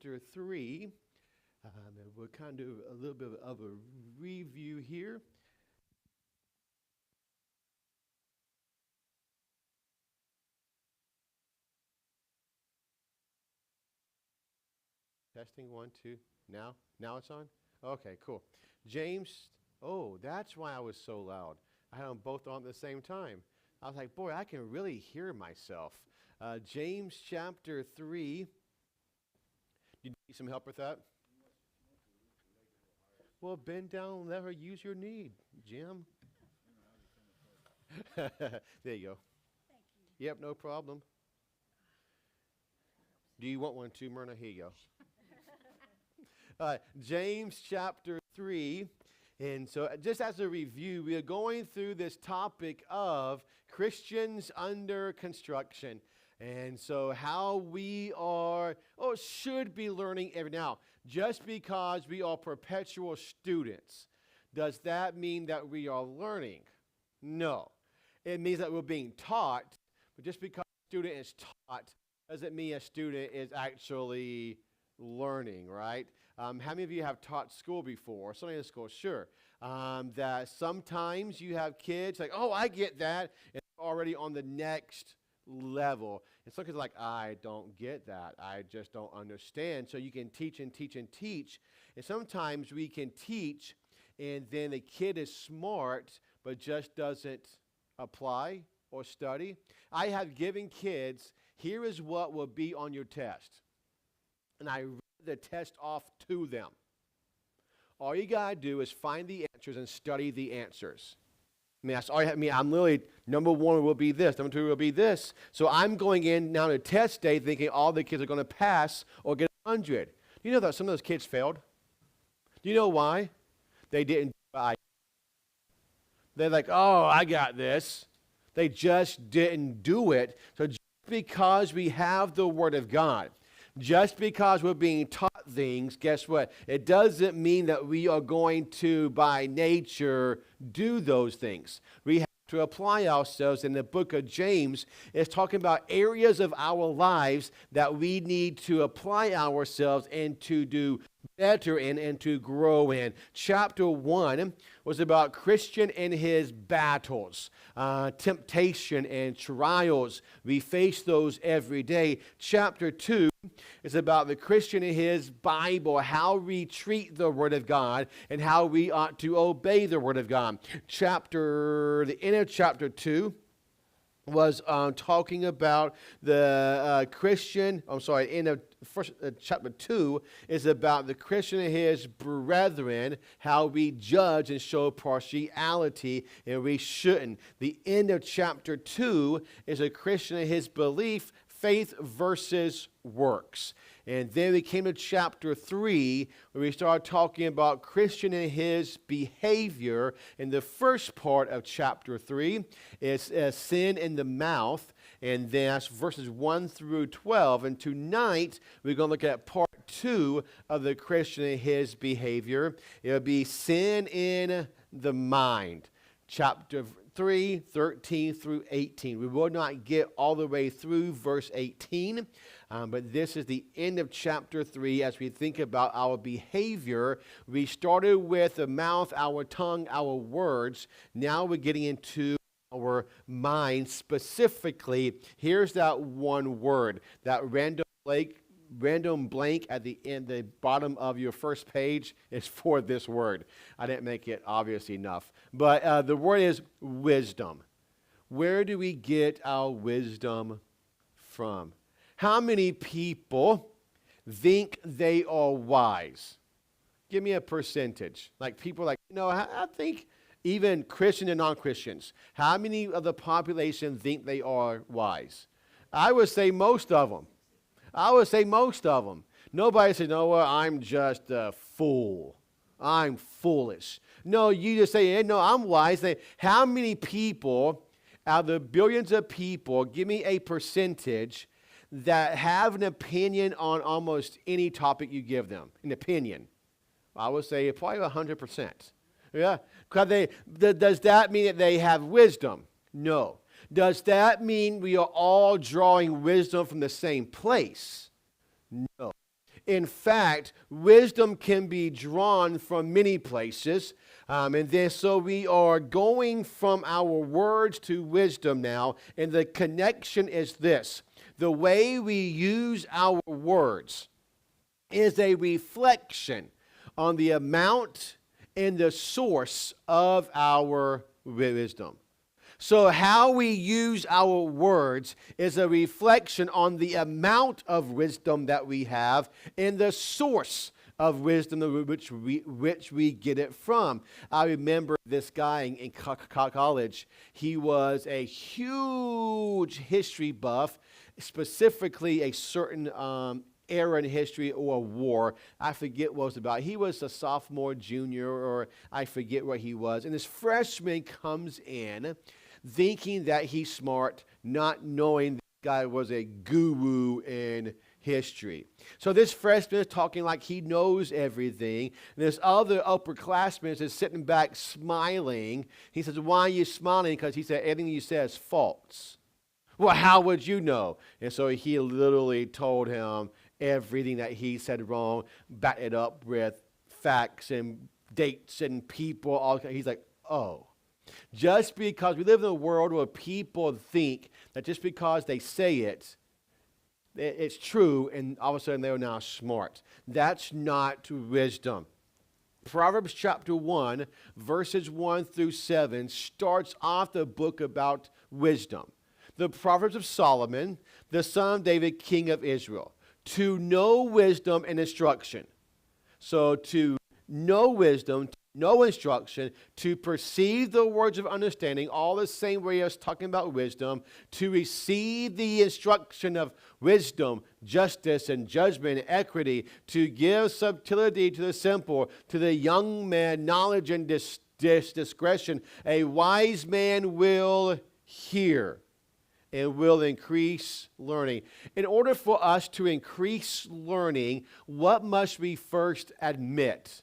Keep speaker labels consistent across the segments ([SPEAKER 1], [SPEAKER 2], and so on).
[SPEAKER 1] chapter 3. We'll kind of do a little bit of a review here. Testing 1, 2. Now it's on? Okay, cool. James, that's why I was so loud. I had them both on at the same time. I was like, boy, I can really hear myself. James chapter 3. Do you need some help with that? Well, bend down and let her use your knee, Jim. There you go.
[SPEAKER 2] Thank you.
[SPEAKER 1] Yep, no problem. Do you want one too, Myrna? Here you go. James chapter 3. And so just as a review, we are going through this topic of Christians under construction. And so how we are, should be learning every now. Just because we are perpetual students, does that mean that we are learning? No. It means that we're being taught, but just because a student is taught doesn't mean a student is actually learning, right? How many of you have taught school before? Sunday school, sure. That sometimes you have kids like, I get that, and they're already on the next level. And some kids are like, I don't get that. I just don't understand. So you can teach and teach and teach. And sometimes we can teach, and then the kid is smart, but just doesn't apply or study. I have given kids, here is what will be on your test. And I read the test off to them. All you got to do is find the answers and study the answers. I'm literally, number 1 will be this, number 2 will be this. So I'm going in now to test day thinking all the kids are going to pass or get 100. Do you know that some of those kids failed? Do you know why? They didn't do it. They're like, I got this. They just didn't do it. So just because we have the Word of God, just because we're being taught things, guess what? It doesn't mean that we are going to, by nature, do those things. We have to apply ourselves. In the book of James, it's talking about areas of our lives that we need to apply ourselves and to do better in and to grow in. Chapter 1 was about Christian in his battles, temptation and trials. We face those every day. Chapter 2 is about the Christian in his Bible, how we treat the Word of God and how we ought to obey the Word of God. The end of chapter 2 was talking about the end of chapter 2 is about the Christian and his brethren, how we judge and show partiality, and we shouldn't. The end of chapter 2 is a Christian and his belief, faith versus works. And then we came to chapter 3, where we started talking about Christian and his behavior. And the first part of chapter 3 is sin in the mouth. And that's verses 1 through 12. And tonight, we're going to look at part 2 of the Christian and his behavior. It'll be sin in the mind. Chapter 3, 13 through 18. We will not get all the way through verse 18, but this is the end of chapter 3 as we think about our behavior. We started with the mouth, our tongue, our words. Now we're getting into our mind specifically. Here's that one word, that random blank at the end, the bottom of your first page is for this word. I didn't make it obvious enough. But the word is wisdom. Where do we get our wisdom from? How many people think they are wise? Give me a percentage. Like people like, I think even Christian and non-Christians, how many of the population think they are wise? I would say most of them. Nobody says, I'm just a fool. I'm foolish. No, you just say, no, I'm wise. How many people out of the billions of people, give me a percentage that have an opinion on almost any topic you give them, an opinion? I would say probably 100%. Yeah, because does that mean that they have wisdom? No. Does that mean we are all drawing wisdom from the same place? No. In fact, wisdom can be drawn from many places. And then so we are going from our words to wisdom now. And the connection is this. The way we use our words is a reflection on the amount and the source of our wisdom. So how we use our words is a reflection on the amount of wisdom that we have and the source of wisdom which we get it from. I remember this guy in college. He was a huge history buff, specifically a certain era in history or a war. I forget what it was about. He was a sophomore, junior, or I forget what he was. And this freshman comes in thinking that he's smart, not knowing this guy was a guru in history. So this freshman is talking like he knows everything. And this other upperclassman is sitting back smiling. He says, "Why are you smiling?" Because he said, "Everything you said is false." "Well, how would you know?" And so he literally told him everything that he said wrong, backed it up with facts and dates and people. He's like, oh. Just because we live in a world where people think that just because they say it's true, and all of a sudden they're now smart. That's not wisdom. Proverbs chapter 1, verses 1 through 7 starts off the book about wisdom. The Proverbs of Solomon, the son of David, king of Israel. To know wisdom and instruction. So to know wisdom, to know instruction, to perceive the words of understanding, all the same way as talking about wisdom, to receive the instruction of wisdom, justice, and judgment, and equity, to give subtlety to the simple, to the young man knowledge and discretion. A wise man will hear and will increase learning. In order for us to increase learning, what must we first admit?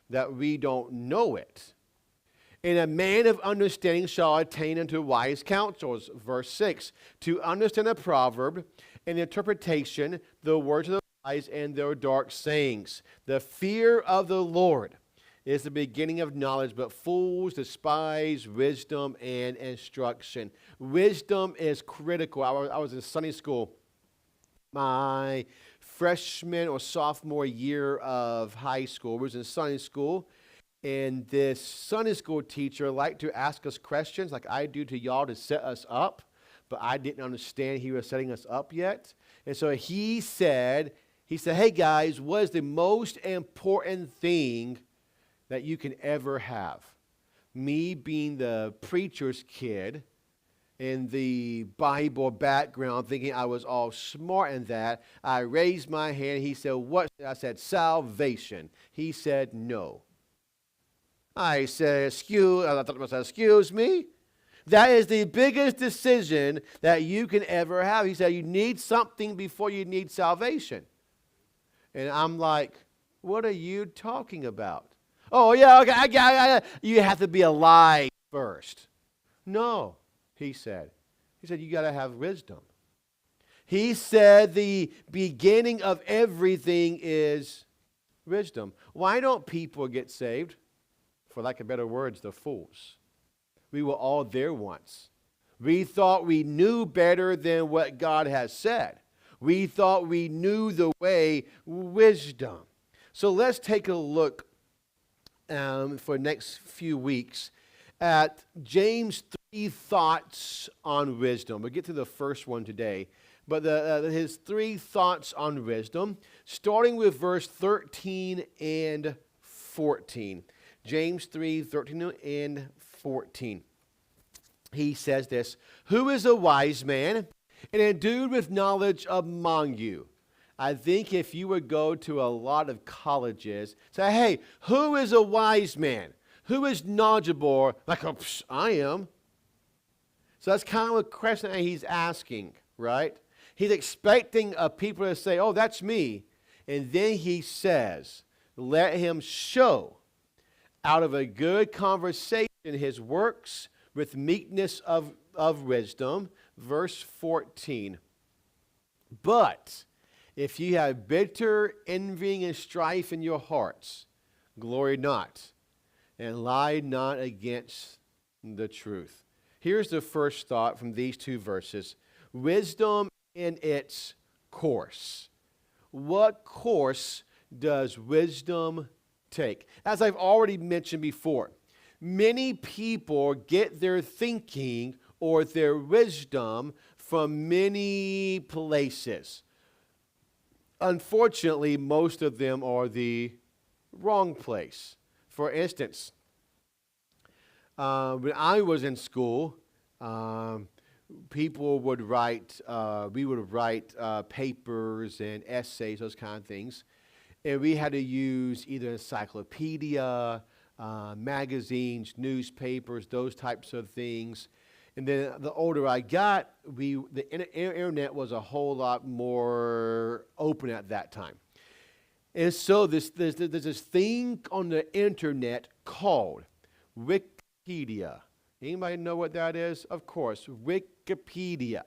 [SPEAKER 1] That we don't know it. And a man of understanding shall attain unto wise counsels. Verse 6. To understand a proverb and interpretation, the words of the wise and their dark sayings. The fear of the Lord is the beginning of knowledge, but fools despise wisdom and instruction. Wisdom is critical. I was in Sunday school. My freshman or sophomore year of high school. We was in Sunday school, and this Sunday school teacher liked to ask us questions like I do to y'all to set us up, but I didn't understand he was setting us up yet. And so he said, hey guys, what is the most important thing that you can ever have? Me being the preacher's kid in the Bible background, thinking I was all smart in that, I raised my hand. He said, what? I said, salvation. He said, no. I said, excuse me? That is the biggest decision that you can ever have. He said, you need something before you need salvation. And I'm like, what are you talking about? Oh, yeah, okay, you have to be alive first. No. He said, you got to have wisdom. He said the beginning of everything is wisdom. Why don't people get saved? For lack of better words, the fools. We were all there once. We thought we knew better than what God has said. We thought we knew the way, wisdom. So let's take a look for the next few weeks at James' 3 thoughts on wisdom. We'll get to the first one today. But his 3 thoughts on wisdom, starting with verse 13 and 14. James 3, 13 and 14. He says this, who is a wise man and endued with knowledge among you? I think if you would go to a lot of colleges, say, hey, who is a wise man? Who is knowledgeable? Like, I am. So that's kind of a question that he's asking, right? He's expecting people to say, oh, that's me. And then he says, let him show out of a good conversation his works with meekness of wisdom. Verse 14. But If you have bitter envying and strife in your hearts, glory not, and lie not against the truth. Here's the first thought from these two verses. Wisdom in its course. What course does wisdom take? As I've already mentioned before, many people get their thinking or their wisdom from many places. Unfortunately, most of them are the wrong place. For instance, when I was in school, people would write, we would write papers and essays, those kind of things. And we had to use either encyclopedia, magazines, newspapers, those types of things. And then the older I got, the internet was a whole lot more open at that time. And so there's this thing on the internet called Wikipedia. Anybody know what that is? Of course, Wikipedia.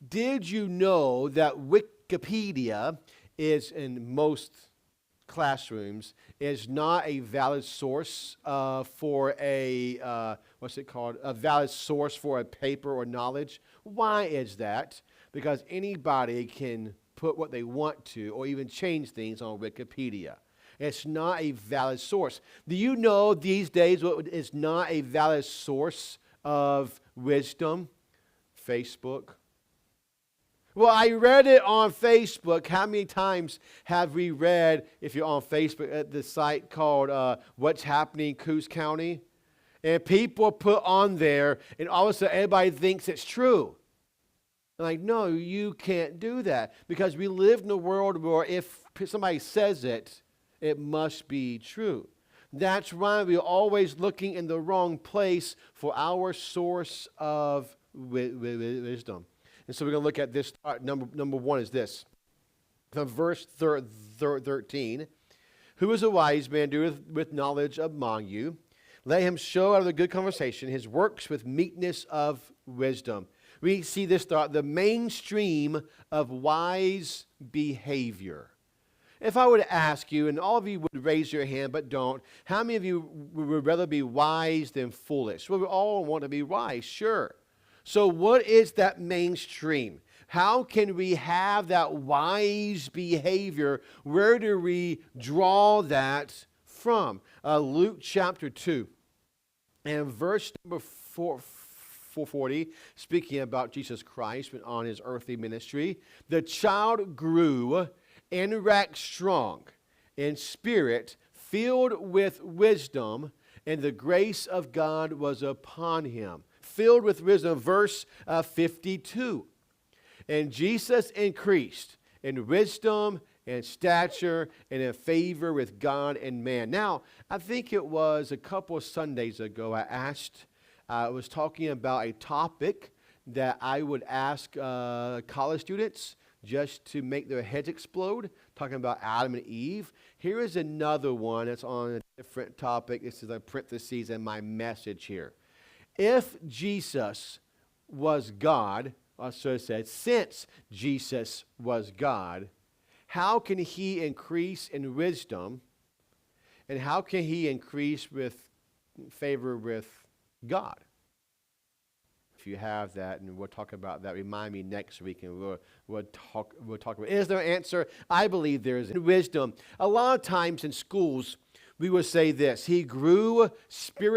[SPEAKER 1] Did you know that Wikipedia is, in most classrooms, is not a valid source for a, a valid source for a paper or knowledge? Why is that? Because anybody can put what they want to or even change things on Wikipedia. It's not a valid source. Do you know these days what is not a valid source of wisdom? Facebook. Well, I read it on Facebook. How many times have we read, if you're on Facebook, at the site called What's Happening in Coos County? And people put on there, and all of a sudden everybody thinks it's true. Like, no, you can't do that. Because we live in a world where if somebody says it, it must be true. That's why we're always looking in the wrong place for our source of wisdom. And so we're going to look at this. Number one is this. From verse 13. Who is a wise man doeth with knowledge among you? Let him show out of the good conversation his works with meekness of wisdom. We see this thought, the mainstream of wise behavior. If I were to ask you, and all of you would raise your hand but don't, how many of you would rather be wise than foolish? Well, we all want to be wise, sure. So what is that mainstream? How can we have that wise behavior? Where do we draw that from? Luke chapter 2 and verse number 440, speaking about Jesus Christ on his earthly ministry. The child grew and waxed strong in spirit, filled with wisdom, and the grace of God was upon him. Filled with wisdom, verse 52. And Jesus increased in wisdom and stature and in favor with God and man. Now, I think it was a couple of Sundays ago I was talking about a topic that I would ask college students just to make their heads explode, talking about Adam and Eve. Here is another one that's on a different topic. This is a parentheses in my message here. If Jesus was God, so it said, since Jesus was God, how can he increase in wisdom, and how can he increase with favor with God? If you have that, and we'll talk about that, remind me next week, and we'll talk about it. Is there an answer? I believe there is. Wisdom. A lot of times in schools, we will say this: he grew spiritually